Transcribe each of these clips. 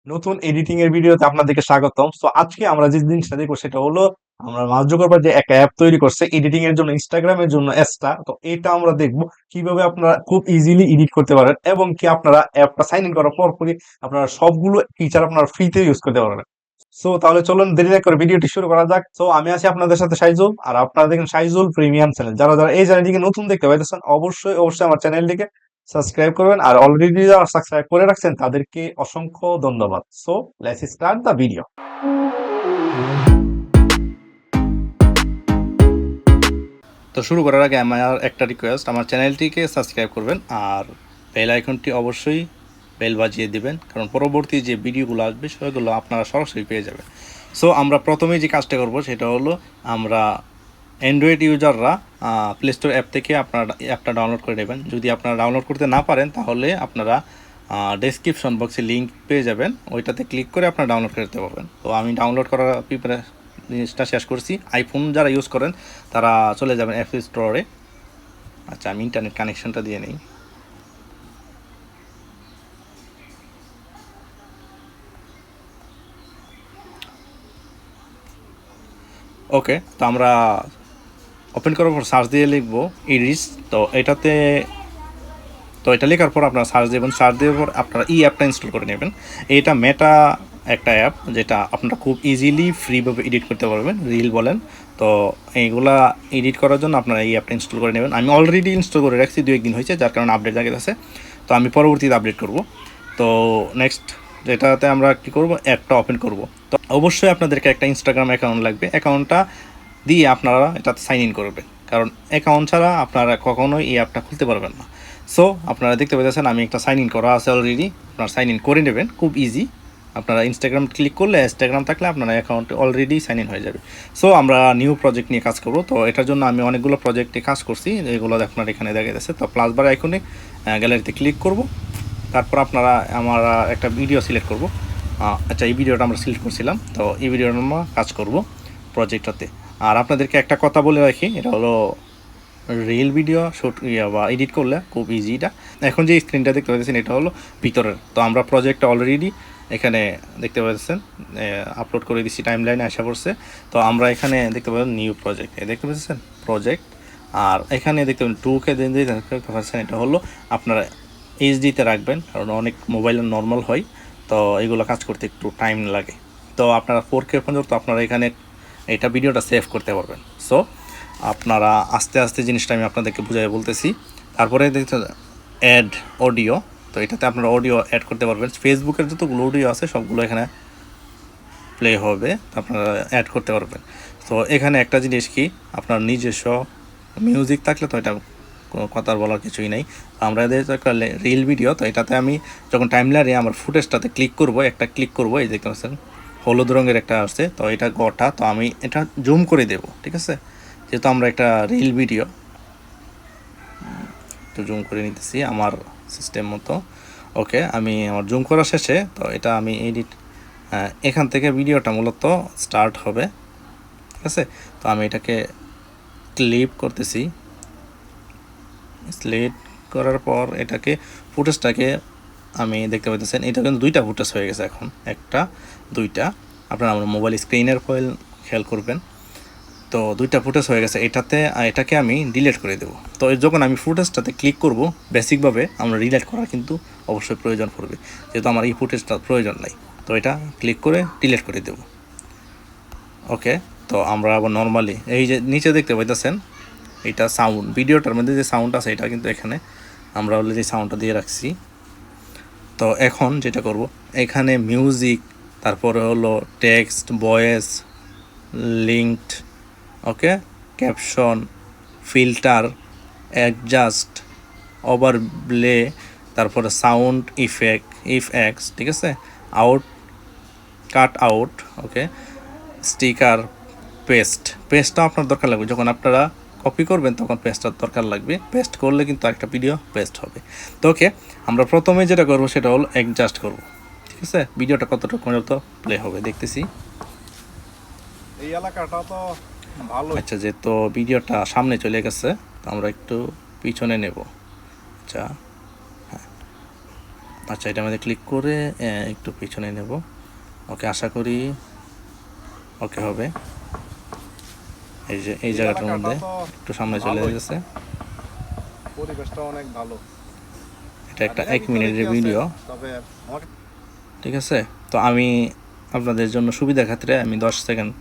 নতুন এডিটিং এর ভিডিওতে আপনাদেরকে স্বাগতম। সো আজকে আমরা যে জিনিসটা দেখবো সেটা হলো আমরা মার্ক জুকারবার্গ যে একটা অ্যাপ তৈরি করছে এডিটিং এর জন্য, ইনস্টাগ্রামের জন্য এক্সট্রা। তো এটা আমরা দেখবো কিভাবে আপনারা খুব ইজিলি এডিট করতে পারেন এবং কি আপনারা অ্যাপটা সাইন ইন করার পরপরই আপনারা সবগুলো ফিচার আপনারা ফ্রিতে ইউজ করতে পারবেন। সো তাহলে চলুন দেরি না করে ভিডিওটি শুরু করা যাক। সো আমি আছি আপনাদের সাথে সাইজুল, আর আপনারা দেখেন সাইজুল প্রিমিয়াম চ্যানেল। যারা যারা এই চ্যানেলটিকে নতুন দেখতে পাইতেছেন অবশ্যই অবশ্যই আমার চ্যানেলটিকে সাবস্ক্রাইব করবেন, আর অলরেডি যারা সাবস্ক্রাইব করে রাখছেন তাদেরকে অসংখ্য ধন্যবাদ। So let's start the video. তো শুরু করার আগে আমার একটা রিকোয়েস্ট, আমার চ্যানেলটিকে সাবস্ক্রাইব করবেন আর বেল আইকনটি অবশ্যই বেল বাজিয়ে দিবেন, কারণ পরবর্তী যে ভিডিওগুলো আসবে সেগুলো আপনারা সরাসরি পেয়ে যাবেন। সো আমরা প্রথমেই যে কাজটা করব সেটা হলো আমরা অ্যান্ড্রয়েড ইউজাররা প্লে স্টোর অ্যাপ থেকে আপনারা অ্যাপটা ডাউনলোড করে নেবেন। যদি আপনারা ডাউনলোড করতে না পারেন তাহলে আপনারা ডেসক্রিপশন বক্সে লিঙ্ক পেয়ে যাবেন, ওইটাতে ক্লিক করে আপনারা ডাউনলোড করতে পারবেন। তো আমি ডাউনলোড করার জিনিসটা শেষ করছি। আইফোন যারা ইউজ করেন তারা চলে যাবেন অ্যাপ স্টোরে। আচ্ছা, আমি ইন্টারনেট কানেকশনটা দিয়ে নেই। ওকে, তো আমরা ওপেন করার পর সার্চ দিয়ে লিখবো ইরিস। তো এটা লেখার পর আপনারা সার্চ দেবেন। সার্চ দেওয়ার পর আপনারা এই অ্যাপটা ইনস্টল করে নেবেন। এটা মেটা একটা অ্যাপ যেটা আপনারা খুব ইজিলি ফ্রিভাবে এডিট করতে পারবেন, রিল বলেন। তো এইগুলা এডিট করার জন্য আপনারা এই অ্যাপটা ইনস্টল করে নেবেন। আমি অলরেডি ইনস্টল করে রাখছি, 2-1 দিন হয়েছে, যার কারণে আপডেট আগে আছে। তো আমি পরবর্তীতে আপডেট করব। তো নেক্সট যেটাতে আমরা কী করব, অ্যাপটা ওপেন করব। তো অবশ্যই আপনাদেরকে একটা ইনস্টাগ্রাম অ্যাকাউন্ট লাগবে। অ্যাকাউন্টটা দিয়ে আপনারা এটাতে সাইন ইন করবেন, কারণ অ্যাকাউন্ট ছাড়া আপনারা কখনোই এই অ্যাপটা খুলতে পারবেন না। সো আপনারা দেখতে পাচ্ছেন আমি একটা সাইন ইন করা আছে অলরেডি। আপনারা সাইন ইন করে নেবেন, খুব ইজি। আপনারা ইনস্টাগ্রাম ক্লিক করলে, ইনস্টাগ্রাম থাকলে আপনার অ্যাকাউন্টে অলরেডি সাইন ইন হয়ে যাবে। সো আমরা নিউ প্রজেক্ট নিয়ে কাজ করব। তো এটার জন্য আমি অনেকগুলো প্রজেক্টে কাজ করছি, এগুলো আপনার এখানে দেখা যাচ্ছে। তো প্লাস বার আইকনে গ্যালারিতে ক্লিক করব। তারপর আপনারা আমরা একটা ভিডিও সিলেক্ট করব। আচ্ছা, এই ভিডিওটা আমরা সিলেক্ট করছিলাম। তো এই ভিডিওটা আমরা কাজ করব প্রজেক্টটাতে। আর আপনাদেরকে একটা কথা বলে রাখি, এটা হলো রিল ভিডিও শুট বা এডিট করলে খুব ইজি। এটা এখন যে স্ক্রিনটা দেখতে পাচ্ছেন এটা হলো ভিতরের। তো আমরা প্রজেক্টটা অলরেডি এখানে দেখতে পাচ্ছেন আপলোড করে দিচ্ছি, টাইম লাইনে আসা পড়ছে। তো আমরা এখানে দেখতে পাচ্ছেন নিউ প্রজেক্ট, দেখতে পাচ্ছেন প্রজেক্ট। আর এখানে দেখতে পাবেন 2K দেখতে পাচ্ছেন, এটা হলো আপনারা এইচডিতে রাখবেন, কারণ অনেক মোবাইল নর্মাল হয়, তো এগুলো কাজ করতে একটু টাইম লাগে। তো আপনারা 4K পর্যন্ত আপনারা এখানে এটা ভিডিওটা সেভ করতে পারবেন। সো আপনারা আস্তে আস্তে জিনিসটা আমি আপনাদেরকে বুঝাই বলতেছি। তারপরে দেখতে অ্যাড অডিও। তো এটাতে আপনারা অডিও অ্যাড করতে পারবেন। ফেসবুকের যতগুলো অডিও আছে সবগুলো এখানে প্লে হবে, আপনারা অ্যাড করতে পারবেন। তো এখানে একটা জিনিস কি, আপনার নিজস্ব মিউজিক থাকলে তো এটা কোনো কথার বলার কিছুই নেই। আমরা একটা রিল ভিডিও, তো এটাতে আমি যখন টাইমলাইনে আমার ফুটেজটাতে ক্লিক করব, একটা ক্লিক করব, এই দেখতে পাচ্ছেন হলুদ রঙের একটা আসছে, তো এটা গোটা। তো আমি এটা জুম করে দেব, ঠিক আছে, যেহেতু আমরা একটা রিল ভিডিও। একটু জুম করে নিতেছি আমার সিস্টেম মতো। ওকে, আমি আমার জুম করা শেষে, তো এটা আমি এডিট এখান থেকে ভিডিওটা মূলত স্টার্ট হবে, ঠিক আছে। তো আমি এটাকে ক্লিপ করতেছি। সিলেক্ট করার পর এটাকে ফুটেজটাকে আমি দেখতে পাইতেছেন এটা কিন্তু 2টা ফুটেজ হয়ে গেছে এখন, একটা 2টা। আপনারা আমার মোবাইল স্ক্রিনের ফয়েল খেয়াল করবেন। তো 2টা ফুটেজ হয়ে গেছে এটাতে, এটাকে আমি ডিলিট করে দেবো। তো যখন আমি ফুটেজটাতে ক্লিক করব, বেসিকভাবে আমরা ডিলিট করার কিন্তু অবশ্যই প্রয়োজন পড়বে, যেহেতু আমার এই ফুটেজটা প্রয়োজন নাই। তো এটা ক্লিক করে ডিলিট করে দেব। ওকে, তো আমরা আবার নর্মালি এই যে নিচে দেখতে পাইতেছেন এটা সাউন্ড, ভিডিওটার মধ্যে যে সাউন্ড আছে এটা কিন্তু এখানে আমরা অলরেডি সাউন্ডটা দিয়ে রাখছি। তো এখন যেটা করব, এখানে মিউজিক, তারপরে হলো টেক্সট, ভয়েস, লিঙ্কড, ওকে, ক্যাপশন, ফিল্টার, অ্যাডজাস্ট, ওভারলে, তারপরে সাউন্ড ইফেক্টস, ঠিক আছে, আউট, কাট আউট, ওকে, স্টিকার, পেস্টটা আপনার দরকার লাগবে। যখন আপনারা কপি করবেন তখন পেস্টটার দরকার লাগবে, পেস্ট করলে কিন্তু একটা ভিডিও পেস্ট হবে। তো ওকে, আমরা প্রথমে যেটা করবো সেটা হলো অ্যাডজাস্ট করব, ঠিক আছে। ভিডিওটা কতটুকু পর্যন্ত প্লে হবে দেখতেছি। এই এলাকাটা তো ভালো। আচ্ছা, যেহেতু ভিডিওটা সামনে চলে গেছে, তো আমরা একটু পিছনে নেব। আচ্ছা, হ্যাঁ, আচ্ছা, এটা আমাদের ক্লিক করে একটু পিছনে নেব। ওকে, আশা করি ওকে হবে। এই যে এই জায়গাটার মধ্যে একটু সামনে চলে গেছে। পরিবেশটা অনেক ভালো। এটা একটা 1 মিনিটের ভিডিও, তবে ঠিক আছে। তো আমি আপনাদের জন্য সুবিধা ক্ষেত্রে আমি 10 সেকেন্ড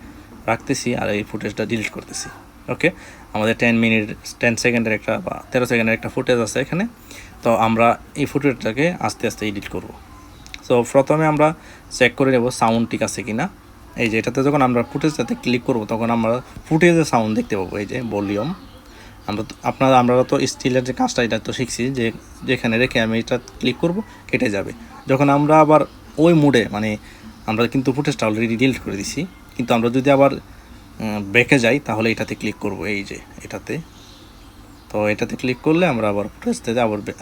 রাখতেছি আর এই ফুটেজটা ডিলিট করতেছি। ওকে, আমাদের 10 সেকেন্ডের একটা বা 13 সেকেন্ডের একটা ফুটেজ আছে এখানে। তো আমরা এই ফুটেজটাকে আস্তে আস্তে এডিট করব। সো প্রথমে আমরা চেক করে নেব সাউন্ড ঠিক আছে কিনা। এই যে এটাতে যখন আমরা ফুটেজটাতে ক্লিক করব তখন আমরা ফুটেজের সাউন্ড দেখতে পাবো। এই যে ভলিউম, আমরা তো স্টিলের যে কাজটা এটা তো শিখছি যে যেখানে রেখে আমি এটা ক্লিক করব কেটে যাবে। যখন আমরা আবার ওই মুডে মানে আমরা কিন্তু ফুটেজটা অলরেডি ডিলিট করে দিছি, কিন্তু আমরা যদি আবার ব্যাকে যাই তাহলে এটাতে ক্লিক করব। এই যে এটাতে, তো এটাতে ক্লিক করলে আমরা আবার ফুটেজটাতে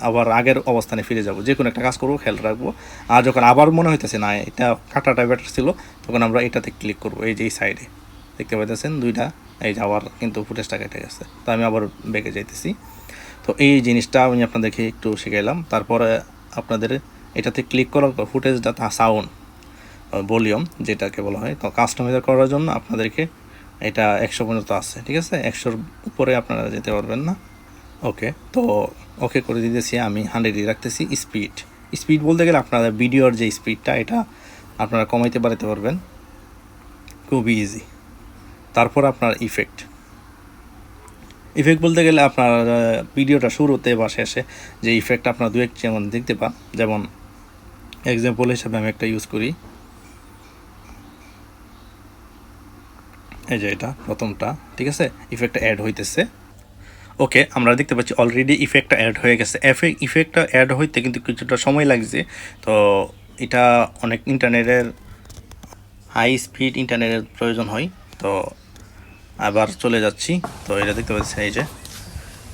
আবার আগের অবস্থানে ফিরে যাব। যে কোনো একটা কাজ করবো, খেয়াল রাখবো। আর যখন আবার মনে হইতেছে না এটা কাটাটা বেটার ছিল, তখন আমরা এটাতে ক্লিক করব। এই যে এই সাইডে দেখতে পাইতেছেন দুইটা, এই যে আবার কিন্তু ফুটেজটা কেটে গেছে। তো আমি আবার ব্যাকে যাইতেছি। তো এই জিনিসটা আমি আপনাদেরকে একটু শিখাইলাম। তারপরে আপনাদের এটাতে ক্লিক করার পর ফুটেজটা সাউন্ড ভলিউম যেটাকে বলা হয়, তো কাস্টমাইজ করার জন্য আপনাদেরকে এটা 100 পর্যন্ত আছে, ঠিক আছে। 100-র উপরে আপনারা যেতে পারবেন না। ওকে, তো ওকে করে দিতেছি আমি। 100-ই রাখতেছি। স্পিড বলতে গেলে আপনারা ভিডিওর যে স্পিডটা এটা আপনারা কমাইতে বাড়াতে পারবেন, খুবই ইজি। তারপর আপনার ইফেক্ট বলতে গেলে আপনার ভিডিওটা শুরুতে বা শেষে যে ইফেক্ট আপনার দু এক যেমন দেখতে পান, যেমন এক্সাম্পল হিসাবে আমি একটা ইউজ করি। এই যে এটা প্রথমটা, ঠিক আছে, ইফেক্টটা অ্যাড হইতেছে। ওকে, আমরা দেখতে পাচ্ছি অলরেডি ইফেক্টটা অ্যাড হয়ে গেছে। ইফেক্টটা অ্যাড হইতে কিন্তু কিছুটা সময় লাগছে। তো এটা অনেক ইন্টারনেটের হাই স্পিড ইন্টারনেটের প্রয়োজন হয়। তো আবার চলে যাচ্ছি। তো এটা দেখতে পাচ্ছি, এই যে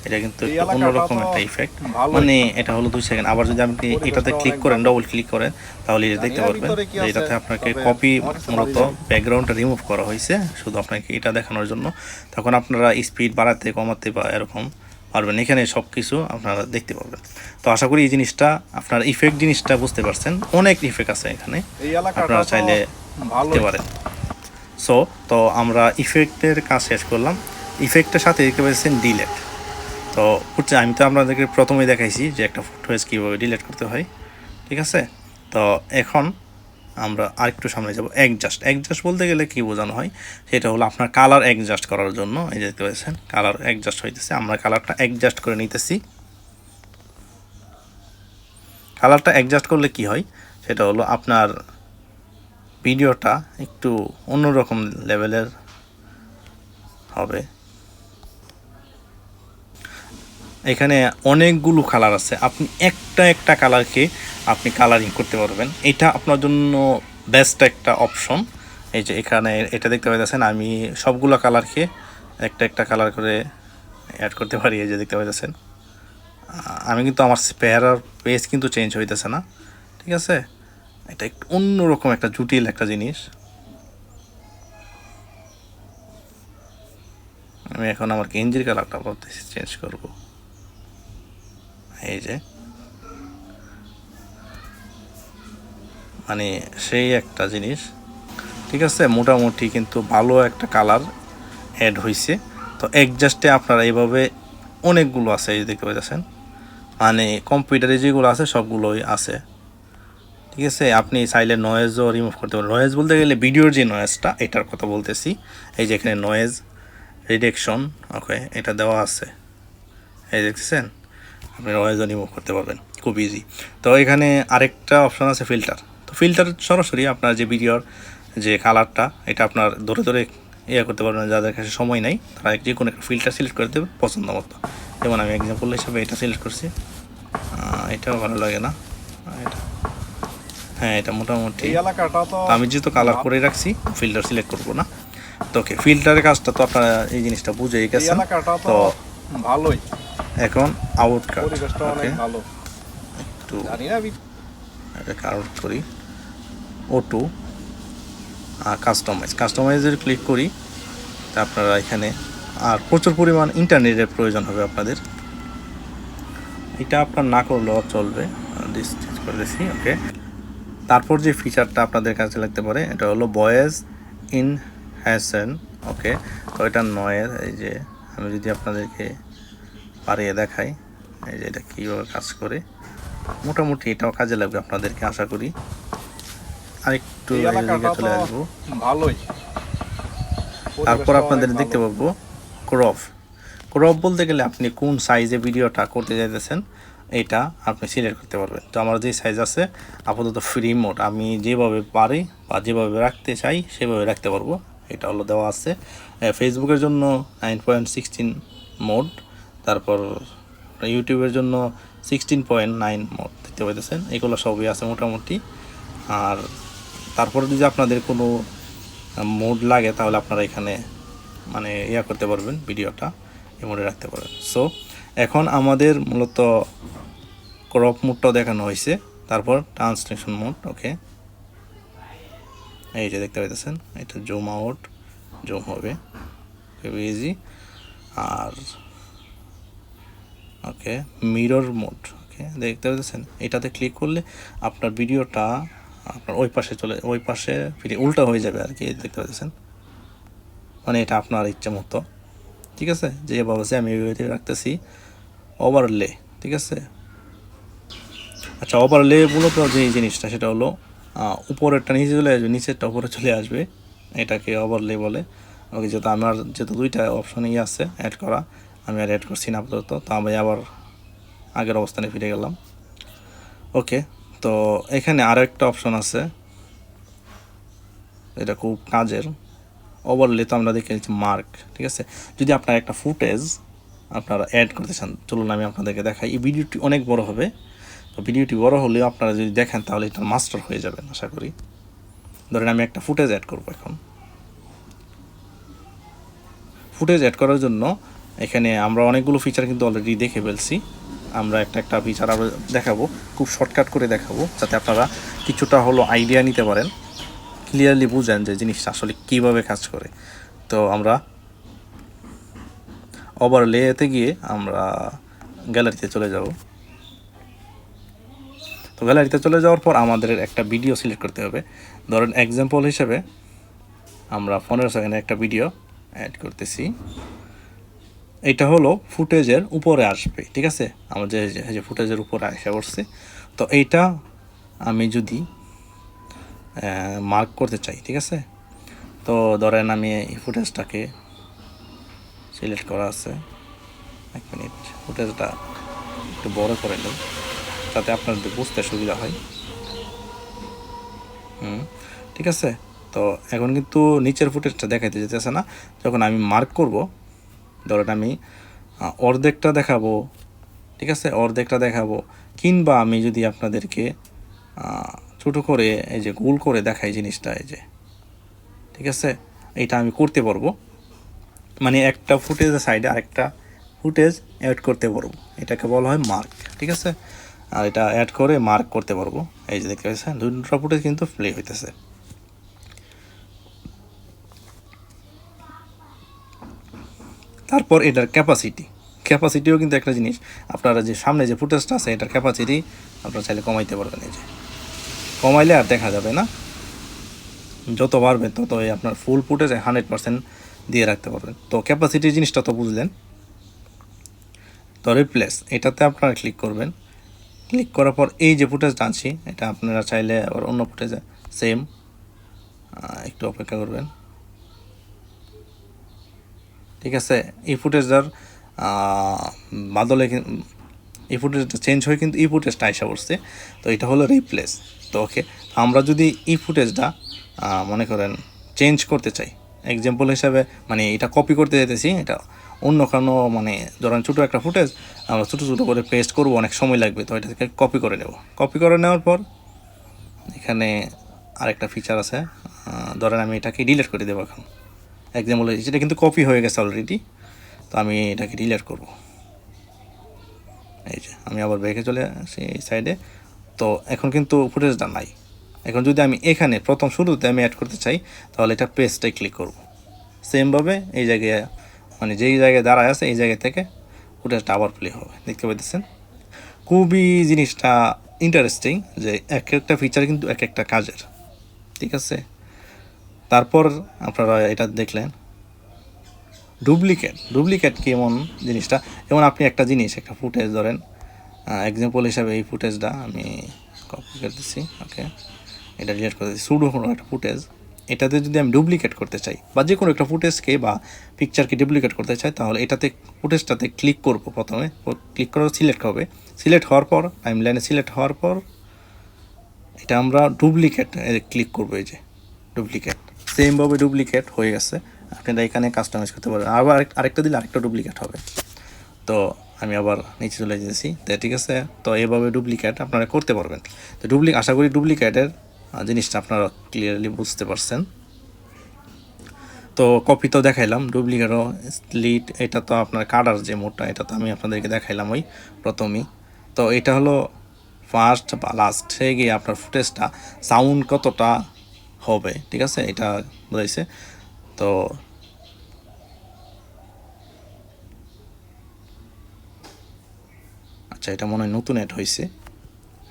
এটা কিন্তু একটু অন্যরকম একটা ইফেক্ট, মানে এটা হলো 2 সেকেন্ড। আবার যদি আপনি এটাতে ক্লিক করেন, ডবল ক্লিক করেন, তাহলে এটা দেখতে পারবেন যে এটাতে আপনাকে কপি মূলত ব্যাকগ্রাউন্ডটা রিমুভ করা হয়েছে শুধু আপনাকে এটা দেখানোর জন্য। তখন আপনারা স্পিড বাড়াতে কমাতে বা এরকম পারবেন। এখানে সব কিছু আপনারা দেখতে পারবেন। তো আশা করি এই জিনিসটা আপনার ইফেক্ট জিনিসটা বুঝতে পারছেন। অনেক ইফেক্ট আছে এখানে, আপনারা চাইলে দেখতে পারেন। সো তো আমরা ইফেক্টের কাজ শেষ করলাম। ইফেক্টের সাথে দেখতে পাচ্ছেন ডিলেট। তো হচ্ছে আমি তো আপনাদেরকে প্রথমেই দেখাইছি যে একটা ফুটেজ কীভাবে ডিলিট করতে হয়, ঠিক আছে। তো এখন আমরা আরেকটু সামনে যাব। অ্যাডজাস্ট বলতে গেলে কী বোঝানো হয়, সেটা হলো আপনার কালার অ্যাডজাস্ট করার জন্য। এই যে দেখতে পাচ্ছেন কালার অ্যাডজাস্ট হইতেছে, আমরা কালারটা অ্যাডজাস্ট করে নিতেছি। কালারটা অ্যাডজাস্ট করলে কি হয়, সেটা হলো আপনার ভিডিওটা একটু অন্যরকম লেভেলের হবে। এখানে অনেকগুলো কালার আছে, আপনি একটা কালারকে আপনি কালারিং করতে পারবেন। এটা আপনার জন্য বেস্ট একটা অপশন। এই যে এখানে এটা দেখতে পাইতেছেন আমি সবগুলো কালারকে একটা কালার করে অ্যাড করতে পারি। এই যে দেখতে পাইতেছেন আমি কিন্তু আমার চেহারার পেজ কিন্তু চেঞ্জ হইতেছে না, ঠিক আছে। এটা একটু অন্যরকম একটা জটিল একটা জিনিস। আমি এখন আমার গেঞ্জির কালারটা ভাবতেছি চেঞ্জ করব। এই যে মানে সেই একটা জিনিস, ঠিক আছে। মোটামুটি কিন্তু ভালো একটা কালার অ্যাড হয়েছে। তো অ্যাডজাস্টে আপনারা এইভাবে অনেকগুলো আছে, এই দেখতে পাচ্ছেন, মানে কম্পিউটারে যেগুলো আছে সবগুলোই আছে, ঠিক আছে। আপনি চাইলে নয়েজও রিমুভ করতে পারেন। নয়েজ বলতে গেলে ভিডিওর যে নয়েজটা এটার কথা বলতেছি। এই যে এখানে নয়েজ রিডাকশন, ওকে, এটা দেওয়া আছে, এই দেখতেছেন। আপনি নয়েজও রিমুভ করতে পারবেন খুব ইজি। তো এখানে আরেকটা অপশান আছে ফিল্টার। তো ফিল্টার সরাসরি আপনার যে ভিডিওর যে কালারটা এটা আপনার ধরে ইয়ে করতে পারবেন। যাদের কাছে সময় নেই তারা যে কোনো একটা ফিল্টার সিলেক্ট করে দেবে পছন্দ মতো। যেমন আমি এক্সাম্পল হিসাবে এটা সিলেক্ট করছি, এটাও ভালো লাগে না এটা, হ্যাঁ এটা মোটামুটি। আমি যেহেতু কালার করে রাখছি ফিল্টার সিলেক্ট করবো না। তো ওকে, ফিল্টারের কাজটা তো আপনারা এই জিনিসটা বুঝেই গেছেন। তো ভালোই, এখন আউটকাট, ওকে, ভালো একটু জানি না এটাকে আউট করি। O2 কাস্টমাইজের ক্লিক করি। তা আপনারা এখানে আর প্রচুর পরিমাণ ইন্টারনেটের প্রয়োজন হবে আপনাদের। এটা আপনার না করলেও চলবে, ডিসপ্লে করে দিচ্ছি। ওকে, তারপর যে ফিচারটা আপনাদের কাছে লাগতে পারে এটা হলো ভয়েস ইনহ্যান্সেন। ওকে, তো এটা নয়ের, এই যে আমি যদি আপনাদেরকে পারিয়ে দেখাই, এই যে এটা কীভাবে কাজ করে, মোটামুটি এটাও কাজে লাগবে আপনাদেরকে আশা করি। আরেকটু এই এদিকে এলাকাটা চলে তো আসবো। ভালোই। তারপর পরিবেশটা আপনাদের অনেক দেখতে ভালো। পাবো ক্রপ বলতে গেলে আপনি কোন সাইজে ভিডিওটা করতে চাইতেছেন এটা আপনি সিলেক্ট করতে পারবেন। তো আমার যে সাইজ আছে আপাতত ফ্রি মোড, আমি যেভাবে পারি বা যেভাবে রাখতে চাই সেভাবে রাখতে পারবো, এটা হলো দেওয়া আছে। ফেসবুকের জন্য 9.16 মোড, তারপর ইউটিউবের জন্য 16.9 মোড দেখতে পাইতেছেন, এগুলো সবই আছে মোটামুটি। আর তারপরে যদি আপনাদের কোনো মোড লাগে তাহলে আপনারা এখানে মানে ইয়া করতে পারবেন, ভিডিওটা এই মোডে রাখতে পারবেন। সো এখন আমাদের মূলত ক্রপ মোডটাও দেখানো হয়েছে, তারপর ট্রান্সলেশন মোড। ওকে, এই যে দেখতে পাইতেছেন এটা জুম আউট জুম হবে, খুবই ইজি। আর ওকে, মিরর মোড, ওকে দেখতে পাচ্ছেন, এটাতে ক্লিক করলে আপনার ভিডিওটা আপনার ওই পাশে ফিরে উল্টা হয়ে যাবে আর কি, দেখতে পাচ্ছেন, মানে এটা আপনার ইচ্ছে মতো, ঠিক আছে, যেভাবে আছে আমি ওইভাবে রাখতেছি। ওভারলে, ঠিক আছে। আচ্ছা, ওভারলে মূলত যে জিনিসটা সেটা হলো উপরেরটা নিচে চলে আসবে, নিচেরটা উপরে চলে আসবে, এটাকে ওভারলে বলে। ওকে, যেহেতু দুইটা অপশনই আছে অ্যাড করা, আমি আর অ্যাড করছি না আপাতত, তো আমি আবার আগের অবস্থানে ফিরে গেলাম। ওকে, তো এখানে আরও একটা অপশন আছে, এটা খুব কাজের। ওভারলে তো আমরা দেখে নিচ্ছি মার্ক, ঠিক আছে। যদি আপনার একটা ফুটেজ আপনারা অ্যাড করতে চান, চলুন আমি আপনাদেরকে দেখাই। এই ভিডিওটি অনেক বড় হবে, তো ভিডিওটি বড় হলেও আপনারা যদি দেখেন তাহলে এটা মাস্টার হয়ে যাবেন আশা করি। ধরেন আমি একটা ফুটেজ অ্যাড করব। এখন ফুটেজ অ্যাড করার জন্য এখানে আমরা অনেকগুলো ফিচার কিন্তু অলরেডি দেখে ফেলছি। আমরা একটা ফিচার আরও দেখাবো, খুব শর্টকাট করে দেখাবো, যাতে আপনারা কিছুটা হলো আইডিয়া নিতে পারেন, ক্লিয়ারলি বুঝেন যে জিনিসটা আসলে কীভাবে কাজ করে। তো আমরা ওভারলেতে গিয়ে আমরা গ্যালারিতে চলে যাব। তো গ্যালারিতে চলে যাওয়ার পর আমাদের একটা ভিডিও সিলেক্ট করতে হবে। ধরেন এক্সাম্পল হিসেবে আমরা 15 সেকেন্ডের একটা ভিডিও অ্যাড করতেছি, এটা হলো ফুটেজের উপরে আসবে, ঠিক আছে, আমার যে ফুটেজের উপরে আসা পড়ছে। তো এইটা আমি যদি মার্ক করতে চাই, ঠিক আছে, তো ধরেন আমি এই ফুটেজটাকে সিলেক্ট করা আছে, এক মিনিট, ফুটেজটা একটু বড় করে নেব যাতে আপনাদের বুঝতে সুবিধা হয়। ঠিক আছে, তো এখন কিন্তু নিচের ফুটেজটা দেখাইতে যেতেছে না। যখন আমি মার্ক করব, ধরেন আমি অর্ধেকটা দেখাবো, ঠিক আছে, অর্ধেকটা দেখাবো, কিংবা আমি যদি আপনাদেরকে ছোটো করে এই যে গোল করে দেখাই জিনিসটা, এই যে, ঠিক আছে, এইটা আমি করতে পারবো, মানে একটা ফুটেজের সাইডে আরেকটা ফুটেজ অ্যাড করতে পারবো, এটাকে বলা হয় মার্ক, ঠিক আছে। আর এটা অ্যাড করে মার্ক করতে পারবো, এই যে দেখতে পাচ্ছেন দুটো ফুটেজ কিন্তু প্লে হইতেছে। তারপর এটার ক্যাপাসিটিও কিন্তু একটা জিনিস, আপনারা যে সামনে যে ফুটেজটা আছে এটার ক্যাপাসিটি আপনারা চাইলে কমাইতে পারবেন। এই যে কমাইলে আর দেখা যাবে না, যত বাড়বে ততই আপনার ফুল ফুটেজ 100% দিয়ে রাখতে পারবেন। তো ক্যাপাসিটির জিনিসটা তো বুঝলেন। তো রিপ্লেস, এটাতে আপনারা ক্লিক করবেন, ক্লিক করার পর এই যে ফুটেজটা আনছি এটা আপনারা চাইলে আবার অন্য ফুটেজে সেম, একটু অপেক্ষা করবেন, ঠিক আছে। এই ফুটেজটার বাদলে এই ফুটেজটা চেঞ্জ হয়ে কিন্তু এই ফুটেজটা আইসা পড়ছে, তো এটা হলো রিপ্লেস। তো ওকে, আমরা যদি এই ফুটেজটা মনে করেন চেঞ্জ করতে চাই, এক্সাম্পল হিসাবে মানে এটা কপি করতে যেতেছি, এটা অন্য কোনো মানে ধরেন ছোটো একটা ফুটেজ আমরা ছোটো ছোটো করে পেস্ট করবো, অনেক সময় লাগবে, তো এটাকে কপি করে নেব। কপি করে নেওয়ার পর এখানে আরেকটা ফিচার আছে, ধরেন আমি এটাকে ডিলিট করে দেবো। এখন এক্সাম্পল যেটা কিন্তু কপি হয়ে গেছে অলরেডি, তো আমি এটাকে ডিলিট করব। এই যে আমি আবার ব্যাকে চলে আসি এই সাইডে, তো এখন কিন্তু ফুটেজটা নাই। এখন যদি আমি এখানে প্রথম শুরুতে আমি অ্যাড করতে চাই তাহলে এটা পেজটাই ক্লিক করব, সেমভাবে এই জায়গায় মানে যেই জায়গায় দাঁড়ায় আছে এই জায়গা থেকে ফুটেজটা আবার প্লে হবে, দেখতে পাচ্ছেন। খুবই জিনিসটা ইন্টারেস্টিং যে এক একটা ফিচার কিন্তু এক একটা কাজের, ঠিক আছে। তারপর আপনারা এটা দেখলেন ডুপ্লিকেট কেমন জিনিসটা। যেমন আপনি একটা জিনিস, একটা ফুটেজ ধরেন, এক্সাম্পল হিসাবে এই ফুটেজটা আমি কপি করে দিচ্ছি, ওকে, এটা ডিলিট করে দিচ্ছি, সুডো কোনো একটা ফুটেজ। এটাতে যদি আমি ডুপ্লিকেট করতে চাই বা যে কোনো একটা ফুটেজকে বা পিকচারকে ডুপ্লিকেট করতে চাই, তাহলে এটাতে ফুটেজটাতে ক্লিক করব। প্রথমে ক্লিক করে সিলেক্ট হবে, সিলেক্ট হওয়ার পর টাইম লাইনে সিলেক্ট হওয়ার পর এটা আমরা ডুপ্লিকেট ক্লিক করবো। এই যে ডুপ্লিকেট, সেমভাবে ডুপ্লিকেট হয়ে গেছে। আপনারা এখানে কাস্টমাইজ করতে পারবেন, আবার আরেকটা দিলে আরেকটা ডুপ্লিকেট হবে। তো আমি আবার নিচে চলে যেতেছি, তো ঠিক আছে। তো এভাবে ডুপ্লিকেট আপনারা করতে পারবেন। তো আশা করি ডুপ্লিকেটের জিনিসটা আপনারা ক্লিয়ারলি বুঝতে পারছেন। তো কপি তো দেখাইলাম, ডুপ্লিকেটও স্প্লিট, এটা তো আপনার কাটার যে মোডটা, এটা তো আমি আপনাদেরকে দেখাইলাম ওই প্রথমেই। তো এটা হলো ফার্স্ট বা লাস্টে গিয়ে আপনার ফুটেজটা সাউন্ড কতটা হবে, ঠিক আছে, এটা বোঝাইছে। তো আচ্ছা, এটা মনে হয় নতুন অ্যাড হয়েছে,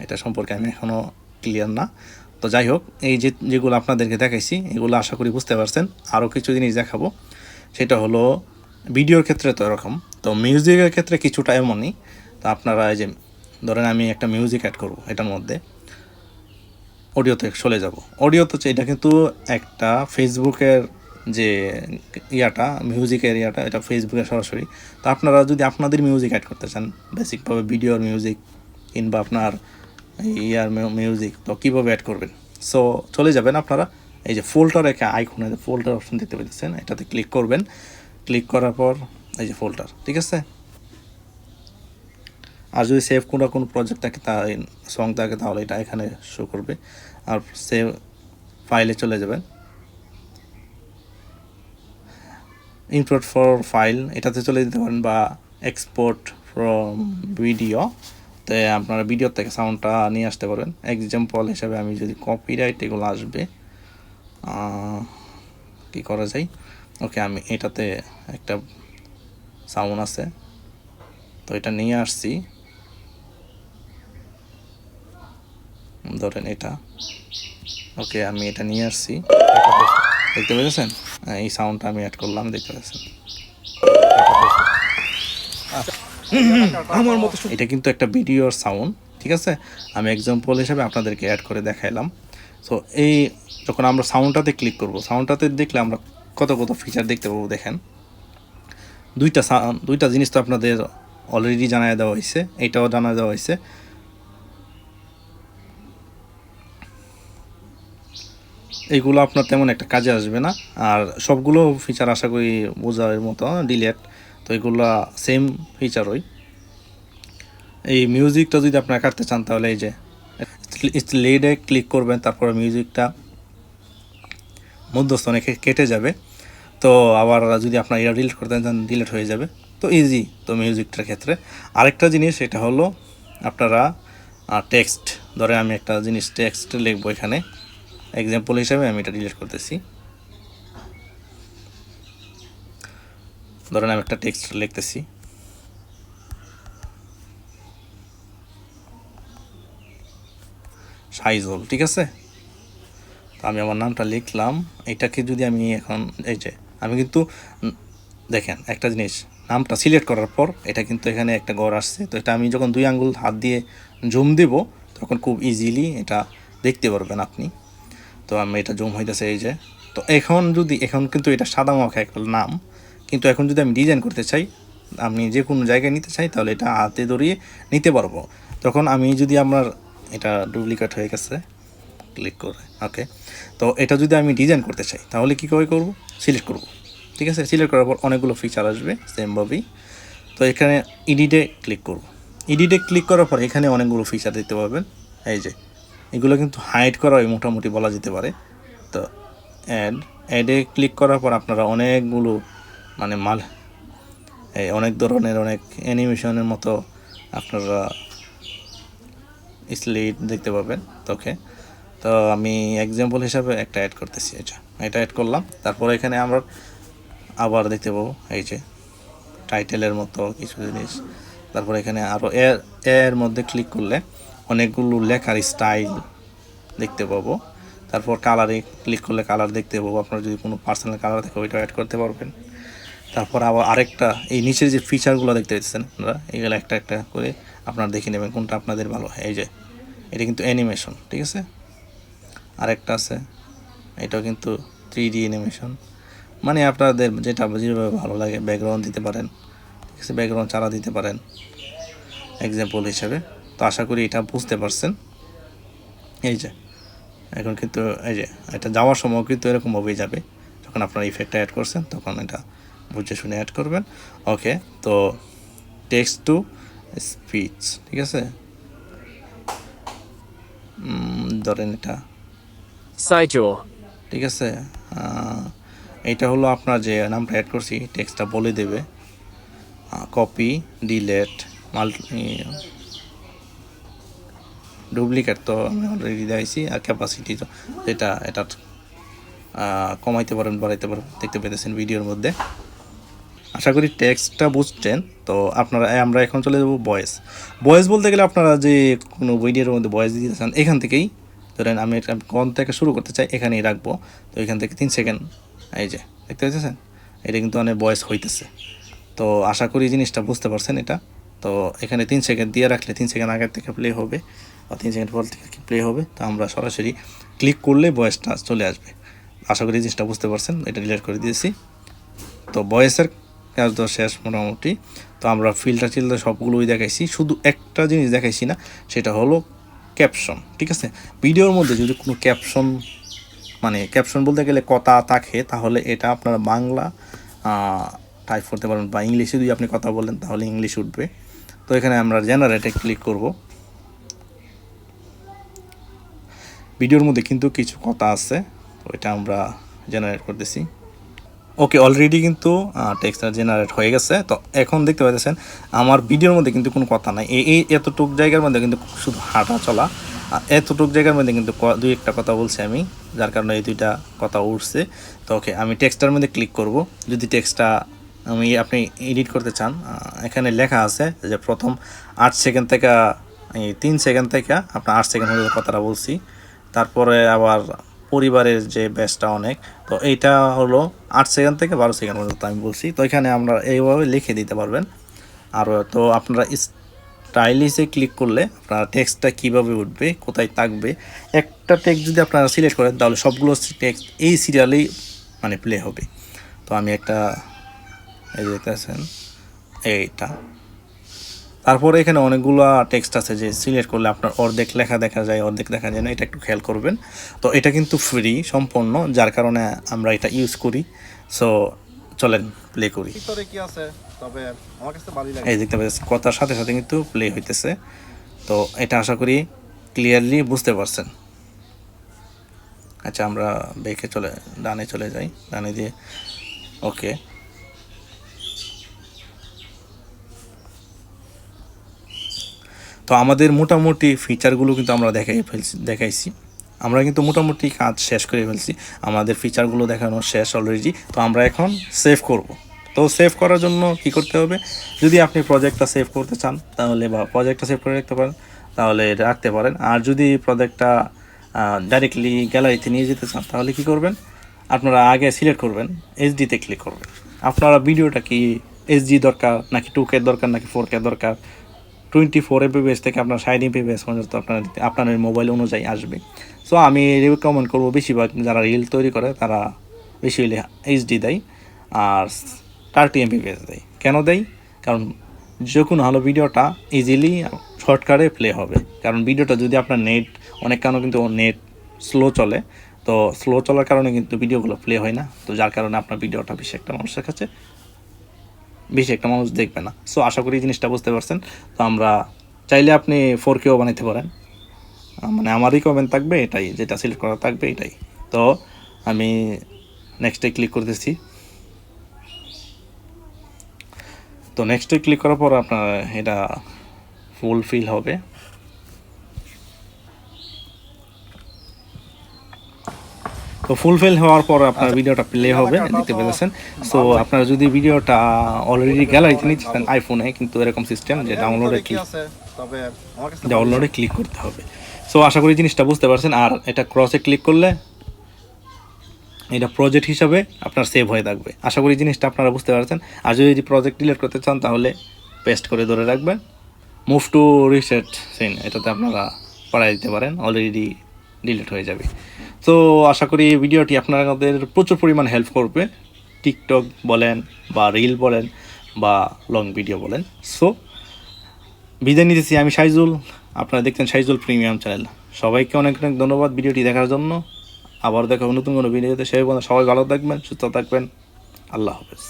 এটা সম্পর্কে আমি এখনও ক্লিয়ার না। তো যাই হোক, এই যেগুলো আপনাদেরকে দেখাইছি এগুলো আশা করি বুঝতে পারছেন। আরও কিছু জিনিস দেখাবো, সেটা হলো ভিডিওর ক্ষেত্রে তো এরকম, তো মিউজিকের ক্ষেত্রে কিছুটা এমনই। তো আপনারা এই যে ধরেন আমি একটা মিউজিক অ্যাড করব, এটার মধ্যে অডিওতে চলে যাব। অডিও তো এটা কিন্তু একটা ফেসবুকের যে মিউজিকের এটা ফেসবুকে সরাসরি। তো আপনারা যদি আপনাদের মিউজিক অ্যাড করতে চান, বেসিকভাবে ভিডিওর মিউজিক কিংবা আপনার মিউজিক, তো কীভাবে অ্যাড করবেন? সো চলে যাবেন আপনারা এই যে ফোল্ডার, একটা আইকনে ফোল্ডার অপশন দেখতে পেয়েছেন, এটাতে ক্লিক করবেন। ক্লিক করার পর এই যে ফোল্ডার, ঠিক আছে। আর যদি সেভ কোনো প্রজেক্ট থাকে, সং থাকে, তাহলে এটা এখানে শো করবে। আর সেভ ফাইলে চলে যাবেন, ইম্পোর্ট ফর ফাইল এটাতে চলে যেতে পারেন, বা এক্সপোর্ট ফ্রম ভিডিও, তো আপনারা ভিডিও থেকে সাউন্ডটা নিয়ে আসতে পারবেন। এক্সাম্পল হিসাবে আমি যদি কপিরাইট এগুলো আসবে, কি করা যায়, ওকে, আমি এটাতে একটা সাউন্ড আছে, তো এটা নিয়ে আসছি, ধরেন এটা, ওকে, আমি এটা নিয়ে আসছি, দেখতে পেয়েছেন, এই সাউন্ডটা আমি অ্যাড করলাম, দেখতে পেয়েছেন। আমার মতো এটা কিন্তু একটা ভিডিওর সাউন্ড, ঠিক আছে। আমি এক্সাম্পল হিসাবে আপনাদেরকে অ্যাড করে দেখাইলাম। তো এই যখন আমরা সাউন্ডটাতে ক্লিক করব, সাউন্ডটাতে দেখলে আমরা কত ফিচার দেখতে পাবো। দেখেন, দুইটা জিনিস তো আপনাদের অলরেডি জানাই দেওয়া হয়েছে, এইটাও জানা দেওয়া হয়েছে। এইগুলো আপনার তেমন একটা কাজে আসবে না, আর সবগুলো ফিচার আশা করি বোঝার মতো ডিলেট। তো এগুলো সেম ফিচারই। এই মিউজিকটা যদি আপনারা কাটতে চান, তাহলে এই যে লিডে ক্লিক করবেন, তারপরে মিউজিকটা মধ্যস্থানে কেটে যাবে। তো আবার যদি আপনার এটা ডিলিট করতে চান, ডিলিট হয়ে যাবে। তো ইজি তো মিউজিকটার ক্ষেত্রে। আরেকটা জিনিস, এটা হলো আপনারা টেক্সট, ধরে আমি একটা জিনিস টেক্সট লিখবো এখানে, এক্সাম্পল হিসাবে আমি এটা ডিলিট করতেছি। ধরেন আমি একটা টেক্সট লিখতেছি, সাইজল, ঠিক আছে। তো আমি আমার নামটা লিখলাম। এটাকে যদি আমি এখন এই যে আমি কিন্তু দেখেন একটা জিনিস, নামটা সিলেক্ট করার পর এটা কিন্তু এখানে একটা ঘর আসছে। তো এটা আমি যখন 2 আঙ্গুল হাত দিয়ে জুম দেব, তখন খুব ইজিলি এটা দেখতে পারবেন আপনি। তো আমি এটা জুম হইতেছে, এই যে। তো এখন কিন্তু এটা সাদা মাখা একটা নাম, কিন্তু এখন যদি আমি ডিজাইন করতে চাই, আমি যে কোনো জায়গায় নিতে চাই, তাহলে এটা হাতে ধরিয়ে নিতে পারবো। তখন আমি যদি আমার এটা ডুপ্লিকেট হয়ে গেছে, ক্লিক করে, ওকে। তো এটা যদি আমি ডিজাইন করতে চাই, তাহলে কী করে করবো, সিলেক্ট করব, ঠিক আছে। সিলেক্ট করার পর অনেকগুলো ফিচার আসবে সেমভাবেই। তো এখানে এডিটে ক্লিক করব। এডিটে ক্লিক করার পর এখানে অনেকগুলো ফিচার দেখতে পাবেন। এই যে এগুলো কিন্তু হাইড করা মোটামুটি বলা যেতে পারে। তো অ্যাডে ক্লিক করার পর আপনারা অনেকগুলো মানে অনেক ধরনের অনেক অ্যানিমেশনের মতো আপনারা স্লিট দেখতে পাবেন। ওকে, তো আমি এক্সাম্পল হিসাবে একটা অ্যাড করতেছি, এটা অ্যাড করলাম। তারপর এখানে আমরা আবার দেখতে পাবো এই যে টাইটেলের মতো কিছু জিনিস। তারপর এখানে আরও এর মধ্যে ক্লিক করলে অনেকগুলো লেখার স্টাইল দেখতে পাবো। তারপর কালারে ক্লিক করলে কালার দেখতে পাবো, আপনার যদি কোনো পার্সোনাল কালার থাকে ওইটা অ্যাড করতে পারবেন। তারপর আবার আরেকটা এই নিচের যে ফিচারগুলো দেখতে পাচ্ছেন আপনারা, এগুলো একটা একটা করে আপনারা দেখে নেবেন কোনটা আপনাদের ভালো হয়। এই যে এটা কিন্তু অ্যানিমেশন, ঠিক আছে। আরেকটা আছে, এটাও কিন্তু 3D অ্যানিমেশন, মানে আপনাদের যেটা যেভাবে ভালো লাগে ব্যাকগ্রাউন্ড দিতে পারেন, ঠিক আছে, ব্যাকগ্রাউন্ড চারা দিতে পারেন এক্সাম্পল হিসাবে। তো আশা করি এটা বুঝতে পারছেন। এই যে এখন কিন্তু এই যে এটা যাওয়ার সময় কিন্তু এরকমভাবেই যাবে, যখন আপনারা ইফেক্টটা অ্যাড করছেন তখন এটা বুঝে শুনে অ্যাড করবেন। ওকে, তো টেক্সট টু স্পিচ, ঠিক আছে, ধরেন এটা Saijo. ঠিক আছে। এইটা হলো আপনার যে নামটা অ্যাড করছি টেক্সটটা বলে দেবে। কপি, ডিলেট, ডুপ্লিকেট তো আমি অলরেডি দিয়েছি, আর ক্যাপাসিটি তো যেটা এটা কমাইতে পারেন বাড়াইতে পারেন দেখতে পেতেছেন ভিডিওর মধ্যে। আশা করি টেক্সটটা বুঝছেন। তো আপনারা আমরা এখন চলে যাবো ভয়েস। ভয়েস বলতে গেলে আপনারা যে কোনো ভিডিওর মধ্যে ভয়েস দিতে চান এখান থেকেই ধরেন আমি এটা কোন থেকে শুরু করতে চাই এখানেই রাখবো। তো এখান থেকে 3 সেকেন্ড, এই যে দেখতে পাচ্ছেন এটা কিন্তু অনেক ভয়েস হইতেছে। তো আশা করি জিনিসটা বুঝতে পারছেন এটা। তো এখানে 3 সেকেন্ড দিয়ে রাখলে 3 সেকেন্ড আগের থেকে প্লে হবে বা 3 সেকেন্ড পর থেকে প্লে হবে। তো আমরা সরাসরি ক্লিক করলে ভয়েসটা চলে আসবে। আশা করি জিনিসটা বুঝতে পারছেন। এটা ডিলিট করে দিয়েছি। তো ভয়েসের কাজ তো শেষ মোটামুটি। তো আমরা ফিল্টার টিল্টার সবগুলোই দেখাইছি, শুধু একটা জিনিস দেখাইছি না, সেটা হলো ক্যাপশন, ঠিক আছে। ভিডিওর মধ্যে যদি কোনো ক্যাপশন, মানে ক্যাপশন বলতে গেলে কথা থাকে, তাহলে এটা আপনারা বাংলা টাইপ করতে পারবেন, বা ইংলিশে যদি আপনি কথা বলেন তাহলে ইংলিশ উঠবে। তো এখানে আমরা জেনারেটে ক্লিক করব। ভিডিওর মধ্যে কিন্তু কিছু কথা আছে, তো এটা আমরা জেনারেট করতেছি। ওকে, অলরেডি কিন্তু টেক্সটটা জেনারেট হয়ে গেছে। তো এখন দেখতে পাচ্ছেন আমার ভিডিওর মধ্যে কিন্তু কোনো কথা নাই, এই এতটুক জায়গার মধ্যে কিন্তু শুধু হাঁটা চলা, আর এতটুক জায়গার মধ্যে কিন্তু দুই একটা কথা বলছি আমি, যার কারণে এই দুইটা কথা উঠছে। তো ওকে, আমি টেক্সটটার মধ্যে ক্লিক করব। যদি টেক্সটটা আপনি এডিট করতে চান, এখানে লেখা আছে যে প্রথম 8 সেকেন্ড থেকে 3 সেকেন্ড থেকে আপনার 8 সেকেন্ড হলে কথাটা বলছি। তারপরে আবার পরিবারের যে ব্যাচটা অনেক, তো এইটা হলো 8 সেকেন্ড থেকে 12 সেকেন্ড পর্যন্ত আমি বলছি। তো এখানে আমরা এইভাবে লিখে দিতে পারবেন। আর তো আপনারা স্টাইলিশে ক্লিক করলে আপনার টেক্সটটা কীভাবে উঠবে, কোথায় থাকবে, একটা টেক্সট যদি আপনারা সিলেক্ট করেন তাহলে সবগুলো টেক্সট এই সিরিয়ালেই মানে প্লে হবে। তো আমি একটা এই দেখতেছেন এইটা, তারপরে এখানে অনেকগুলো টেক্সট আছে যে সিলেক্ট করলে আপনার অর্ধেক লেখা দেখা যায়, অর্ধেক দেখা যায় না, এটা একটু খেয়াল করবেন। তো এটা কিন্তু ফ্রি সম্পূর্ণ, যার কারণে আমরা এটা ইউজ করি। সো চলেন প্লে করি। ভিতরে কি আছে তবে আমার কাছে ভালোই লাগে। এই দেখতে পাচ্ছেন কথার সাথে সাথে কিন্তু প্লে হইতেছে। তো এটা আশা করি ক্লিয়ারলি বুঝতে পারছেন। আচ্ছা, আমরা বেঁকে ডানে চলে যাই, ডানে দিয়ে ওকে। তো আমাদের মোটামুটি ফিচারগুলো কিন্তু আমরা দেখাইছি। আমরা কিন্তু মোটামুটি কাজ শেষ করে ফেলছি, আমাদের ফিচারগুলো দেখানো শেষ অলরেডি। তো আমরা এখন সেভ করব। তো সেভ করার জন্য কি করতে হবে, যদি আপনি প্রজেক্টটা সেভ করতে চান তাহলে, বা প্রজেক্টটা সেভ করে রাখতে পারেন তাহলে রাখতে পারেন। আর যদি প্রজেক্টটা ডাইরেক্টলি গ্যালারিতে নিয়ে যেতে চান তাহলে কি করবেন, আপনারা আগে সিলেক্ট করবেন, এইচডিতে ক্লিক করবেন। আপনারা ভিডিওটা কি এইচডি দরকার নাকি 2K দরকার নাকি 4K দরকার, 24 MB থেকে আপনার 60 MB পর্যন্ত আপনার মোবাইল অনুযায়ী আসবে। সো আমি রেকমেন্ড করবো বেশিরভাগ যারা রিল তৈরি করে তারা বেশি হলে এইচডি দেয় আর 30 MB দেয়। কেন দেয়? কারণ যখন হলো ভিডিওটা ইজিলি শর্টকাটে প্লে হবে। কারণ ভিডিওটা যদি আপনার অনেক কারণে কিন্তু নেট স্লো চলে, তো স্লো চলার কারণে কিন্তু ভিডিওগুলো প্লে হয় না। তো যার কারণে আপনার ভিডিওটা বেশি একটা মানুষ দেখবে না। সো আশা করি জিনিসটা বুঝতে পারছেন। তো আমরা চাইলে আপনি 4Kও বানাইতে পারেন, মানে আমার রিকমেন্ড থাকবে এটাই, যেটা সিলেক্ট করা থাকবে এটাই। তো আমি নেক্সটে ক্লিক করতেছি। তো নেক্সটে ক্লিক করার পর আপনার এটা ফুলফিল হবে। তো ফুলফিল হওয়ার পর আপনার ভিডিওটা প্লে হবে, দেখতে পেয়েছেন। সো আপনারা যদি ভিডিওটা অলরেডি গ্যালারিতে নিতে চান আইফোনে, কিন্তু এরকম সিস্টেম যে ডাউনলোডে কি আছে তবে আমার কাছে ডাউনলোডে ক্লিক করতে হবে। সো আশা করি জিনিসটা বুঝতে পারছেন। আর এটা ক্রসে ক্লিক করলে এটা প্রজেক্ট হিসাবে আপনার সেভ হয়ে থাকবে। আশা করি জিনিসটা আপনারা বুঝতে পারছেন। আর যদি প্রজেক্ট ডিলিট করতে চান তাহলে পেস্ট করে ধরে রাখবেন, মুভ টু রিসেট সিন, এটাতে আপনারা পাঠিয়ে দিতে পারেন, অলরেডি ডিলিট হয়ে যাবে। তো আশা করি এই ভিডিওটি আপনাদের প্রচুর পরিমাণ হেল্প করবে, টিকটক বলেন বা রিল বলেন বা লং ভিডিও বলেন। সো বিদায় নিতেছি, আমি সাইজুল, আপনারা দেখতেন সাইজুল প্রিমিয়াম চ্যানেল। সবাইকে অনেক অনেক ধন্যবাদ ভিডিওটি দেখার জন্য। আবার দেখা হবে নতুন কোনো ভিডিওতে। সেই পর্যন্ত সবাই ভালো থাকবেন, সুস্থ থাকবেন। আল্লাহ হাফেজ।